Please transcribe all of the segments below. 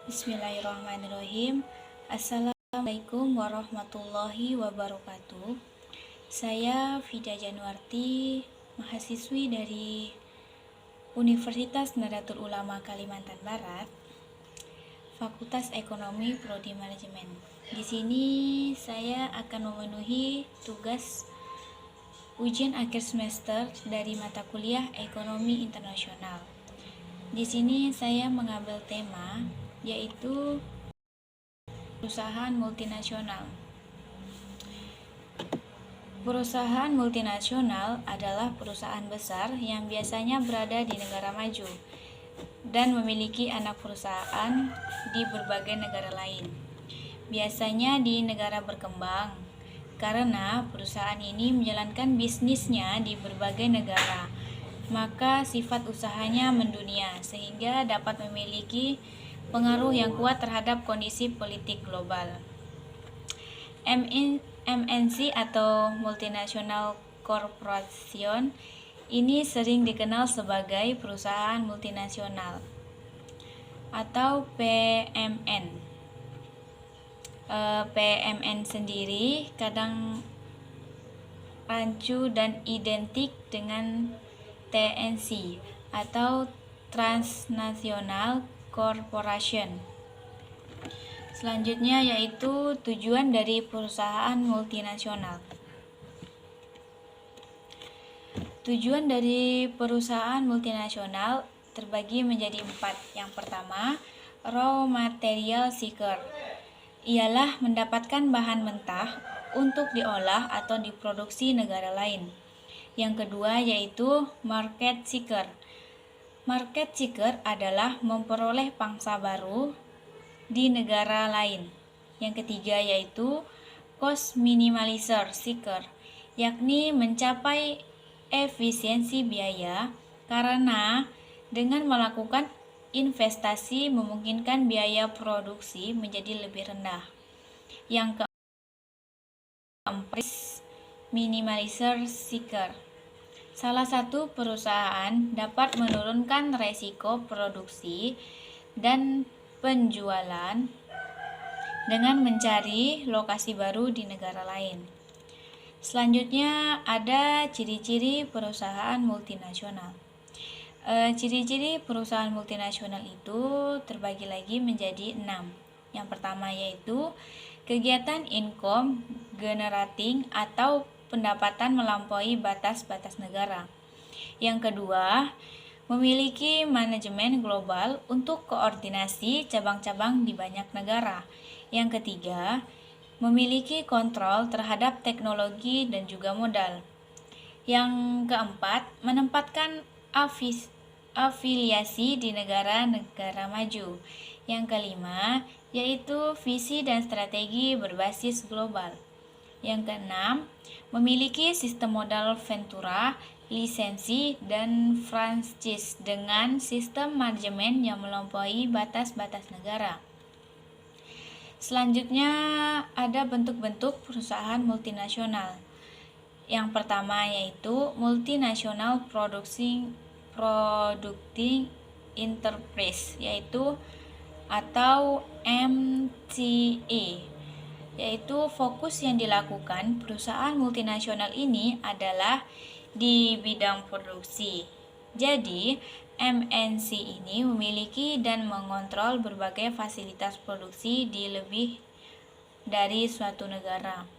Bismillahirrahmanirrahim. Assalamualaikum warahmatullahi wabarakatuh. Saya Vida Januarti, mahasiswi dari Universitas Nahdlatul Ulama Kalimantan Barat, Fakultas Ekonomi Prodi Manajemen. Di sini saya akan memenuhi tugas ujian akhir semester dari mata kuliah Ekonomi Internasional. Di sini saya mengambil tema yaitu perusahaan multinasional. Perusahaan multinasional adalah perusahaan besar yang biasanya berada di negara maju dan memiliki anak perusahaan di berbagai negara lain. Biasanya di negara berkembang, karena perusahaan ini menjalankan bisnisnya di berbagai negara, maka sifat usahanya mendunia sehingga dapat memiliki pengaruh yang kuat terhadap kondisi politik global. MNC atau Multinational Corporation ini sering dikenal sebagai perusahaan multinasional atau PMN. PMN sendiri kadang rancu dan identik dengan TNC atau Transnational Corporation. Selanjutnya yaitu tujuan dari perusahaan multinasional. Tujuan dari perusahaan multinasional terbagi menjadi 4. Yang pertama, raw material seeker. Ialah mendapatkan bahan mentah untuk diolah atau diproduksi negara lain. Yang kedua yaitu market seeker. Market seeker adalah memperoleh pangsa baru di negara lain. Yang ketiga yaitu cost minimalizer seeker, yakni mencapai efisiensi biaya karena dengan melakukan investasi memungkinkan biaya produksi menjadi lebih rendah. Yang keempat, minimalizer seeker. Salah satu perusahaan dapat menurunkan resiko produksi dan penjualan dengan mencari lokasi baru di negara lain. Selanjutnya ada ciri-ciri perusahaan multinasional. Ciri-ciri perusahaan multinasional itu terbagi lagi menjadi 6. Yang pertama yaitu kegiatan income generating atau pendapatan melampaui batas-batas negara. Yang kedua, memiliki manajemen global untuk koordinasi cabang-cabang di banyak negara. Yang ketiga, memiliki kontrol terhadap teknologi dan juga modal. Yang keempat, menempatkan afiliasi di negara-negara maju. Yang kelima, yaitu visi dan strategi berbasis global. Yang keenam, memiliki sistem modal ventura, lisensi, dan franchise dengan sistem manajemen yang melampaui batas-batas negara. Selanjutnya ada bentuk-bentuk perusahaan multinasional. Yang pertama yaitu multinational producing enterprise yaitu atau MCE. Yaitu fokus yang dilakukan perusahaan multinasional ini adalah di bidang produksi. Jadi, MNC ini memiliki dan mengontrol berbagai fasilitas produksi di lebih dari suatu negara.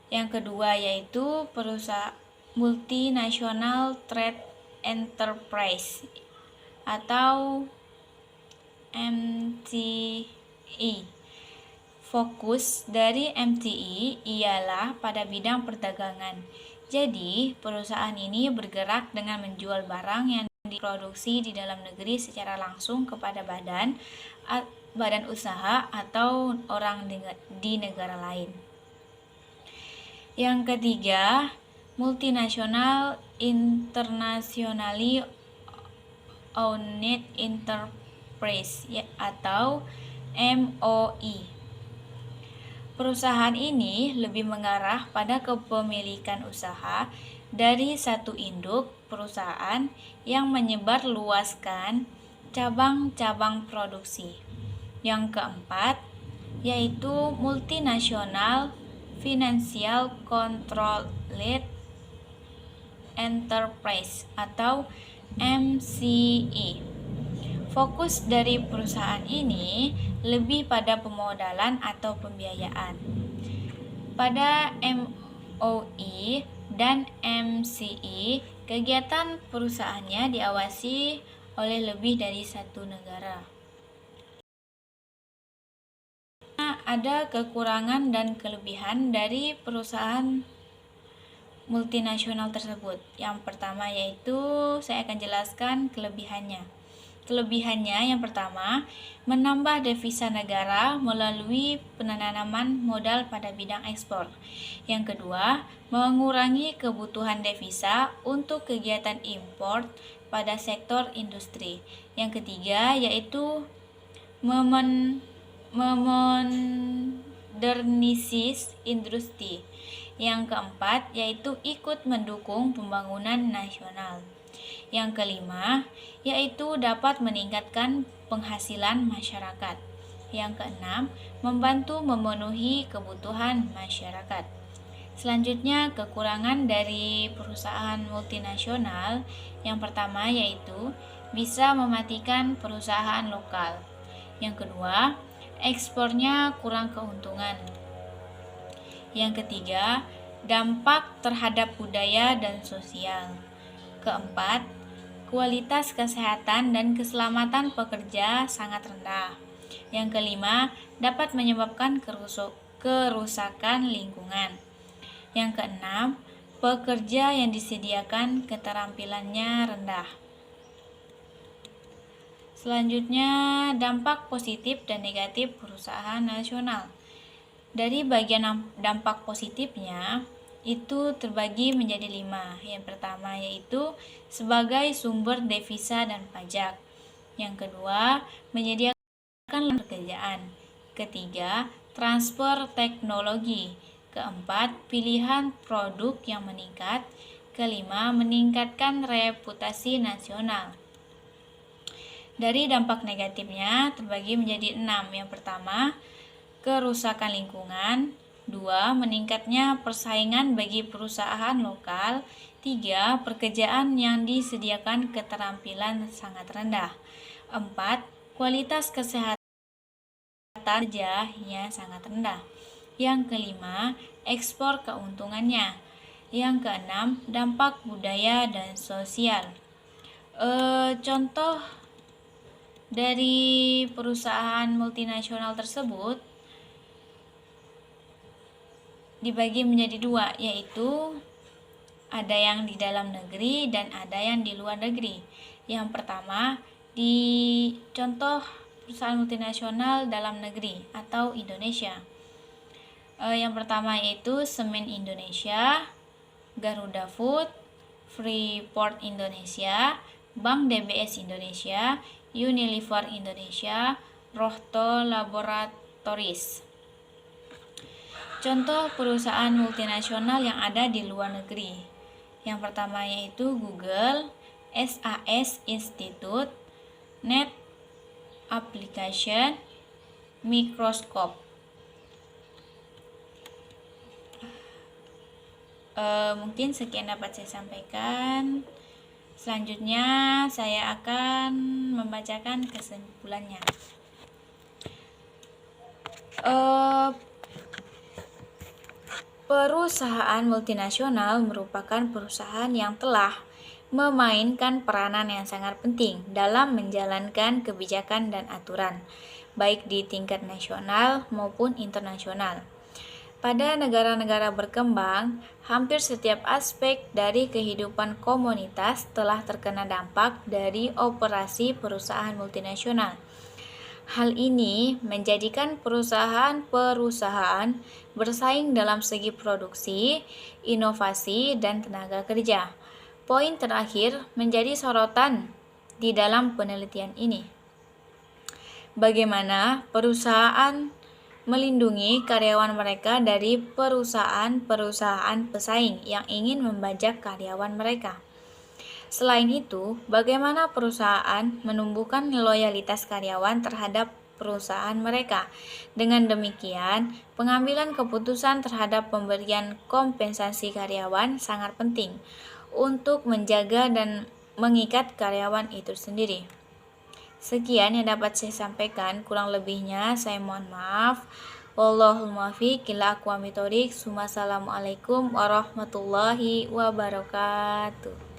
Yang kedua yaitu perusahaan multinational trade enterprise atau MCE. Fokus dari MCE ialah pada bidang perdagangan. Jadi, perusahaan ini bergerak dengan menjual barang yang diproduksi di dalam negeri secara langsung kepada badan usaha atau orang di negara lain. Yang ketiga, multinational internationally owned enterprise atau MOE. Perusahaan ini lebih mengarah pada kepemilikan usaha dari satu induk perusahaan yang menyebar luaskan cabang-cabang produksi. Yang keempat, yaitu multinational financial controlled enterprise atau MCE. Fokus dari perusahaan ini lebih pada pemodalan atau pembiayaan. Pada MOE dan MCE, kegiatan perusahaannya diawasi oleh lebih dari satu negara. Ada kekurangan dan kelebihan dari perusahaan multinasional tersebut. Yang pertama yaitu saya akan jelaskan kelebihannya. Kelebihannya yang pertama, menambah devisa negara melalui penanaman modal pada bidang ekspor. Yang kedua, mengurangi kebutuhan devisa untuk kegiatan impor pada sektor industri. Yang ketiga yaitu memodernisis industri. Yang keempat yaitu ikut mendukung pembangunan nasional. Yang kelima yaitu dapat meningkatkan penghasilan masyarakat. Yang keenam, membantu memenuhi kebutuhan masyarakat. Selanjutnya, kekurangan dari perusahaan multinasional yang pertama yaitu bisa mematikan perusahaan lokal. Yang kedua, ekspornya kurang keuntungan. Yang ketiga, dampak terhadap budaya dan sosial. Keempat, kualitas kesehatan dan keselamatan pekerja sangat rendah. Yang kelima, dapat menyebabkan kerusakan lingkungan. Yang keenam, pekerja yang disediakan keterampilannya rendah. Selanjutnya, dampak positif dan negatif perusahaan nasional. Dari bagian dampak positifnya, itu terbagi menjadi 5. Yang pertama yaitu sebagai sumber devisa dan pajak. Yang kedua, menyediakan pekerjaan. Ketiga, transfer teknologi. Keempat, pilihan produk yang meningkat. Kelima, meningkatkan reputasi nasional. Dari dampak negatifnya terbagi menjadi 6. Yang pertama, kerusakan lingkungan. 2. Meningkatnya persaingan bagi perusahaan lokal. 3. Pekerjaan yang disediakan keterampilan sangat rendah. 4. Kualitas kesehatan kerjanya sangat rendah. Yang kelima, ekspor keuntungannya. Yang keenam, dampak budaya dan sosial. Contoh dari perusahaan multinasional tersebut dibagi menjadi 2, yaitu ada yang di dalam negeri dan ada yang di luar negeri. Yang pertama, di contoh perusahaan multinasional dalam negeri atau Indonesia. Yang pertama yaitu Semen Indonesia, Garuda Food, Freeport Indonesia, Bank DBS Indonesia, Unilever Indonesia, Rohto Laboratories. Contoh perusahaan multinasional yang ada di luar negeri. Yang pertama yaitu Google, SAS Institute, Net Application, Microsoft. Mungkin sekian dapat saya sampaikan. Selanjutnya saya akan membacakan kesimpulannya. Perusahaan multinasional merupakan perusahaan yang telah memainkan peranan yang sangat penting dalam menjalankan kebijakan dan aturan, baik di tingkat nasional maupun internasional. Pada negara-negara berkembang, hampir setiap aspek dari kehidupan komunitas telah terkena dampak dari operasi perusahaan multinasional. Hal ini menjadikan perusahaan-perusahaan bersaing dalam segi produksi, inovasi, dan tenaga kerja. Poin terakhir menjadi sorotan di dalam penelitian ini. Bagaimana perusahaan melindungi karyawan mereka dari perusahaan-perusahaan pesaing yang ingin membajak karyawan mereka. Selain itu, bagaimana perusahaan menumbuhkan loyalitas karyawan terhadap perusahaan mereka? Dengan demikian, pengambilan keputusan terhadap pemberian kompensasi karyawan sangat penting untuk menjaga dan mengikat karyawan itu sendiri. Sekian yang dapat saya sampaikan, kurang lebihnya saya mohon maaf. Wallahul muwaffiq ila aqwamit thoriq. Wassalamualaikum warahmatullahi wabarakatuh.